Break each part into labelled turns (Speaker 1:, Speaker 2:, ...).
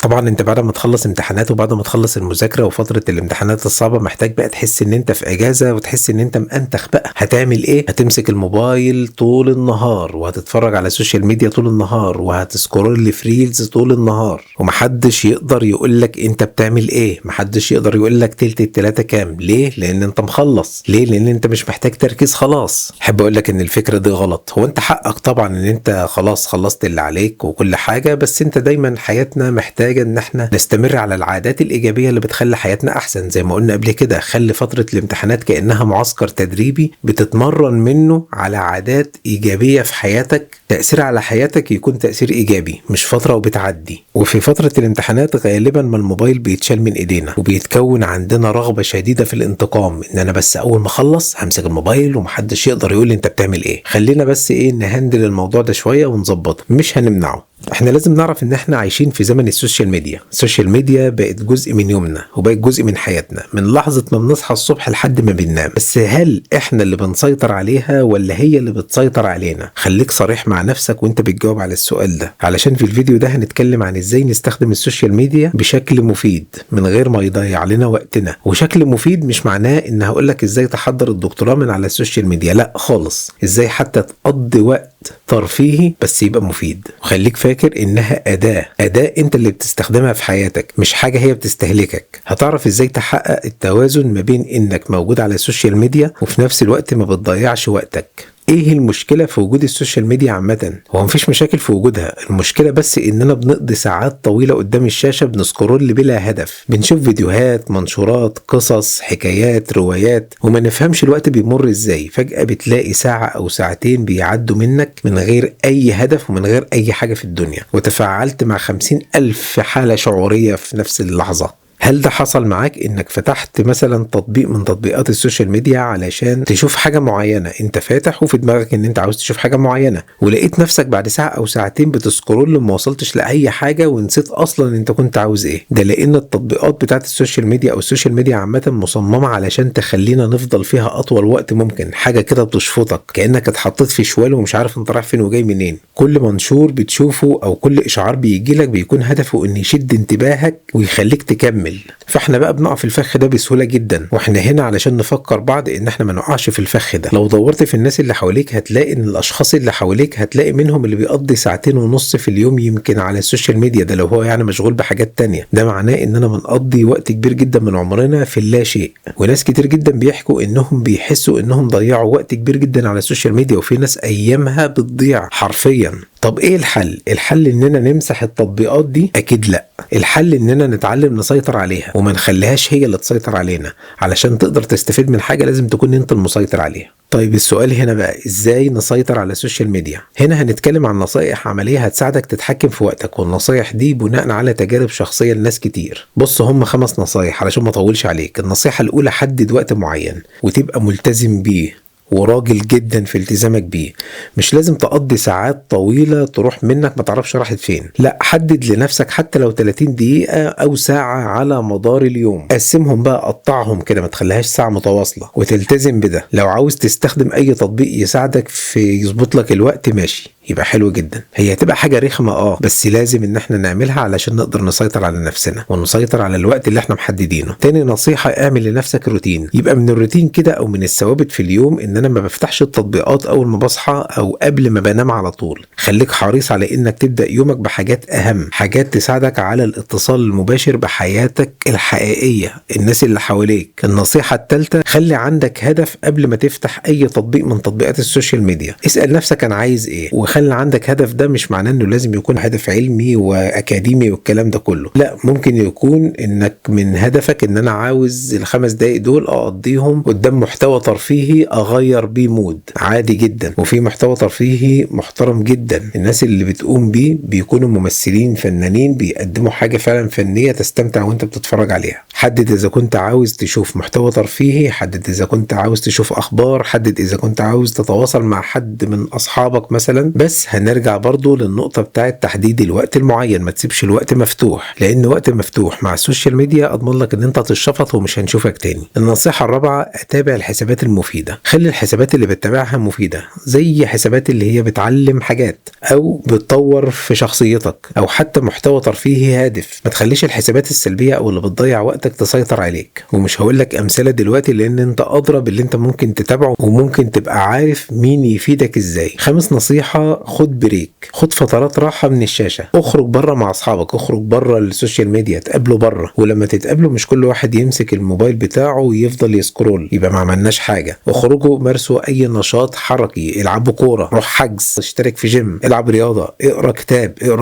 Speaker 1: طبعا انت بعد ما تخلص امتحانات وبعد ما تخلص المذاكره وفتره الامتحانات الصعبه محتاج بقى تحس ان انت في اجازه وتحس ان انت مأنتخ بقى. هتعمل ايه؟ هتمسك الموبايل طول النهار وهتتفرج على السوشيال ميديا طول النهار وهتسكرول في ريلز طول النهار، ومحدش يقدر يقولك انت بتعمل ايه، محدش يقدر يقولك تلت التلاته كام. ليه؟ لان انت مخلص. ليه؟ لان انت مش محتاج تركيز خلاص. احب اقولك ان الفكره دي غلط. هو انت حقك طبعا ان انت خلاص خلصت اللي عليك وكل حاجه، بس انت دايما حياتنا محتاجه ان احنا نستمر على العادات الايجابيه اللي بتخلي حياتنا احسن. زي ما قلنا قبل كده، خلي فتره الامتحانات كانها معسكر تدريبي بتتمرن منه على عادات ايجابيه في حياتك، تاثير على حياتك يكون تاثير ايجابي، مش فتره وبتعدي. وفي فتره الامتحانات غالبا ما الموبايل بيتشال من ايدينا وبيتكون عندنا رغبه شديده في الانتقام، ان انا بس اول ما اخلص همسك الموبايل ومحدش يقدر يقول لي انت بتعمل ايه. خلينا بس نهندل الموضوع ده شويه ونظبطه، مش هنمنعه. احنا لازم نعرف ان احنا عايشين في زمن السوشيال ميديا. السوشيال ميديا بقت جزء من يومنا وبقت جزء من حياتنا من لحظة ما بنصحى الصبح لحد ما بننام. بس هل احنا اللي بنسيطر عليها ولا هي اللي بتسيطر علينا؟ خليك صريح مع نفسك وانت بتجاوب على السؤال ده، علشان في الفيديو ده هنتكلم عن ازاي نستخدم السوشيال ميديا بشكل مفيد من غير ما يضيع لنا وقتنا. وشكل مفيد مش معناه ان هقولك ازاي تحضر الدكتوراه من على السوشيال ميديا، لا خالص. ازاي حتى تقضي وقت ترفيهي بس يبقى مفيد. وخليك فاكر انها أداة انت اللي بتستخدمها في حياتك، مش حاجة هي بتستهلكك. هتعرف ازاي تحقق التوازن ما بين انك موجود على السوشيال ميديا وفي نفس الوقت ما بتضيعش وقتك. ايه المشكلة في وجود السوشيال ميديا عامة؟ هو مفيش مشاكل في وجودها، المشكلة بس اننا بنقضي ساعات طويلة قدام الشاشة بنسكرول بلا هدف، بنشوف فيديوهات، منشورات، قصص، حكايات، روايات، وما نفهمش الوقت بيمر ازاي. فجأة بتلاقي ساعة او ساعتين بيعدوا منك من غير اي هدف ومن غير اي حاجة في الدنيا، وتفاعلت مع 50,000 حالة شعورية في نفس اللحظة. هل ده حصل معاك انك فتحت مثلا تطبيق من تطبيقات السوشيال ميديا علشان تشوف حاجة معينة، انت فاتح وفي دماغك ان انت عاوز تشوف حاجة معينة، ولقيت نفسك بعد ساعة او ساعتين بتسكرول وما وصلتش لأي حاجة ونسيت اصلا انت كنت عاوز ايه؟ ده لان التطبيقات بتاعت السوشيال ميديا او السوشيال ميديا عامة مصممة علشان تخلينا نفضل فيها اطول وقت ممكن. حاجة كده بتشفطك كأنك اتحطيت في شوال ومش عارف انت رايح فين وجاي منين. كل منشور بتشوفه او كل اشعار بيجيلك بيكون هدفه ان يشد انتباهك ويخليك تكمل. فاحنا بقى بنقع في الفخ ده بسهولة جدا، واحنا هنا علشان نفكر بعض ان احنا ما نقعش في الفخ ده. لو دورت في الناس اللي حواليك هتلاقي ان الاشخاص اللي حواليك هتلاقي منهم اللي بيقضي 2.5 ساعة في اليوم يمكن على السوشيال ميديا، ده لو هو يعني مشغول بحاجات تانية. ده معناه اننا بنقضي وقت كبير جدا من عمرنا في اللا شيء. وناس كتير جدا بيحكوا انهم بيحسوا انهم ضيعوا وقت كبير جدا على السوشيال ميديا، وفي ناس ايامها بتضيع حرفيا. طب ايه الحل؟ الحل اننا نمسح التطبيقات دي؟ اكيد لا. الحل اننا نتعلم نسيطر عليها وما نخليهاش هي اللي تسيطر علينا. علشان تقدر تستفيد من حاجة لازم تكون انت المسيطر عليها. طيب السؤال هنا بقى، ازاي نسيطر على السوشيال ميديا؟ هنا هنتكلم عن نصائح عملية هتساعدك تتحكم في وقتك، والنصائح دي بناء على تجارب شخصية لناس كتير. بص، هم 5 نصائح علشان ما اطولش عليك. النصيحة الاولى، حدد وقت معين وتبقى ملتزم بيه وراجل جدا في التزامك بيه. مش لازم تقضي ساعات طويلة تروح منك ما تعرفش راحت فين، لا، حدد لنفسك حتى لو 30 دقيقة او ساعة على مدار اليوم. قسمهم بقى، قطعهم كده، ما تخليهاش ساعة متواصلة، وتلتزم بده. لو عاوز تستخدم اي تطبيق يساعدك في يظبط لك الوقت ماشي، يبقى حلو جدا. هي هتبقى حاجة رخمة بس لازم ان احنا نعملها علشان نقدر نسيطر على نفسنا ونسيطر على الوقت اللي احنا محددينه. تاني نصيحة، اعمل لنفسك روتين. يبقى من الروتين كده او من الثوابت في اليوم ان انا ما بفتحش التطبيقات اول ما بصحى او قبل ما بنام على طول. خليك حريص على انك تبدأ يومك بحاجات اهم، حاجات تساعدك على الاتصال المباشر بحياتك الحقيقية، الناس اللي حواليك. النصيحة الثالثة، خلي عندك هدف قبل ما تفتح اي تطبيق من تطبيقات السوشيال ميديا. اسأل نفسك انا عايز ايه، وخلي عندك هدف. ده مش معناه انه لازم يكون هدف علمي واكاديمي والكلام ده كله، لا، ممكن يكون انك من هدفك ان انا عاوز ال5 دقايق دول اقضيهم قدام محتوى ترفيهي اغير بيه مود، عادي جدا. وفي محتوى ترفيهي محترم جدا الناس اللي بتقوم بيه بيكونوا ممثلين فنانين بيقدموا حاجة فعلا فنية تستمتع وانت بتتفرج عليها. حدد اذا كنت عاوز تشوف محتوى ترفيهي، حدد اذا كنت عاوز تشوف اخبار، حدد اذا كنت عاوز تتواصل مع حد من اصحابك مثلا. بس هنرجع برضو للنقطة بتاعة تحديد الوقت المعين، ما تسيبش الوقت مفتوح، لان وقت مفتوح مع السوشيال ميديا اضمن لك ان انت تتشفط ومش هنشوفك تاني. النصيحة الرابعة، اتابع الحسابات المفيدة. خلي الحسابات اللي بتتابعها مفيدة، زي حسابات اللي هي بتعلم حاجات او بتطور في شخصيتك او حتى محتوى ترفيهي هادف. ما تخليش الحسابات السلبية او اللي بتضيع وقتك تسيطر عليك. ومش هقول لك امثلة دلوقتي لان انت ادرى باللي انت ممكن تتابعه وممكن تبقى عارف مين يفيدك ازاي. خامس نصيحة، خد بريك، خد فترات راحة من الشاشة، اخرج بره مع اصحابك، اخرج بره السوشيال ميديا، تقابلوا بره. ولما تتقابلوا مش كل واحد يمسك الموبايل بتاعه ويفضل يسكرول، يبقى ما عملناش حاجة. اخرجوا، مارسوا اي نشاط حركي، العبوا كورة، روح حجز، اشترك في جيم، العب رياضة، اقرا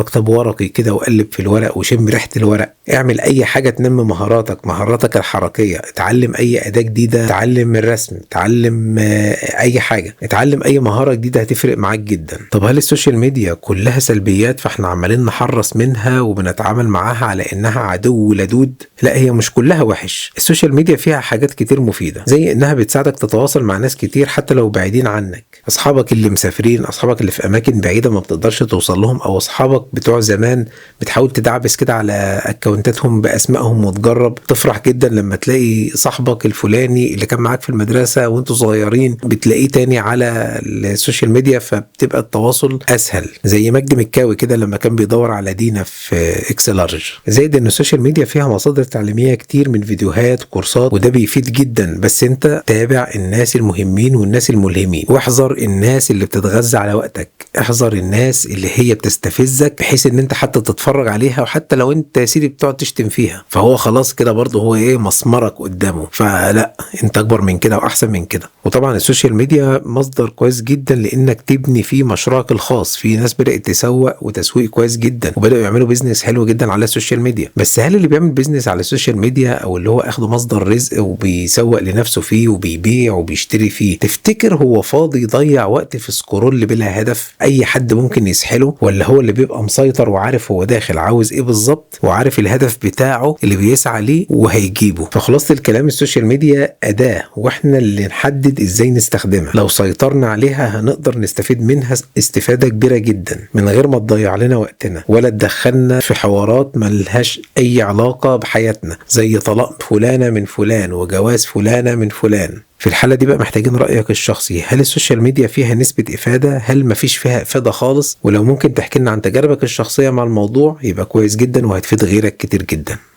Speaker 1: كتاب ورقي كده وقلب في الورق وشم ريحة الورق. اعمل اي حاجة تنمي مهاراتك الحركية، اتعلم اي اداة جديدة، اتعلم الرسم، اتعلم اي حاجة، اتعلم اي مهارة جديدة هتفرق معاك جدا. طب هل السوشيال ميديا كلها سلبيات فاحنا عمالين نحرص منها وبنتعامل معاها على انها عدو لدود؟ لا، هي مش كلها وحش. السوشيال ميديا فيها حاجات كتير مفيدة، زي انها بتساعدك تتواصل مع ناس كتير حتى لو بعيدين عنك، اصحابك اللي مسافرين، اصحابك اللي في اماكن بعيدة ما بتقدرش توصل لهم، او اصحابك بتوع زمان بتحاول تدعبس كده على اكونتاتهم باسمائهم وتجرب. تفرح جدا لما تلاقي صاحبك الفلاني اللي كان معاك في المدرسة وانتوا صغيرين بتلاقيه تاني على السوشيال ميديا، فبتبقى التواصل اسهل. زي مجدي مكاوي كده لما كان بيدور على دينا في اكس لارج. زائد ان السوشيال ميديا فيها مصادر تعليمية كتير من فيديوهات كورسات، وده بيفيد جدا. بس انت تابع الناس المهمين والناس الملهمين، واحذر الناس اللي بتتغذى على وقتك، احذر الناس اللي هي بتستفزك بحيث ان انت حتى تتفرج عليها، وحتى لو انت يا سيدي بتقعد تشتم فيها فهو خلاص كده برضه هو مسمرك قدامه. فلا، انت اكبر من كده واحسن من كده. وطبعا السوشيال ميديا مصدر كويس جدا لانك تبني فيه مشروعك الخاص. في ناس بدأت تسوق وتسويق كويس جدا وبدأوا يعملوا بيزنس حلو جدا على السوشيال ميديا. بس هل اللي بيعمل بيزنس على السوشيال ميديا او اللي هو اخده مصدر رزق وبيسوق لنفسه فيه وبيبيع وبيشتري فيه، تفتكر هو فاضي يضيع وقت في سكرول بلا هدف اي حد ممكن يسحله؟ ولا هو اللي بيبقى مسيطر وعارف هو داخل عاوز ايه بالظبط وعارف الهدف بتاعه اللي بيسعى ليه وهيجيبه؟ فخلاصة الكلام، السوشيال ميديا أداة واحنا اللي نحدد ازاي نستخدمها. لو سيطرنا عليها هنقدر نستفيد منها استفادة كبيرة جدا من غير ما تضيع لنا وقتنا ولا تدخلنا في حوارات ملهاش اي علاقة بحياتنا، زي طلاق فلانة من فلان وجواز فلانة من فلان. في الحالة دي بقى محتاجين رأيك الشخصي، هل السوشيال ميديا فيها نسبة إفادة؟ هل مفيش فيها إفادة خالص؟ ولو ممكن تحكي لنا عن تجاربك الشخصية مع الموضوع يبقى كويس جدا وهتفيد غيرك كتير جدا.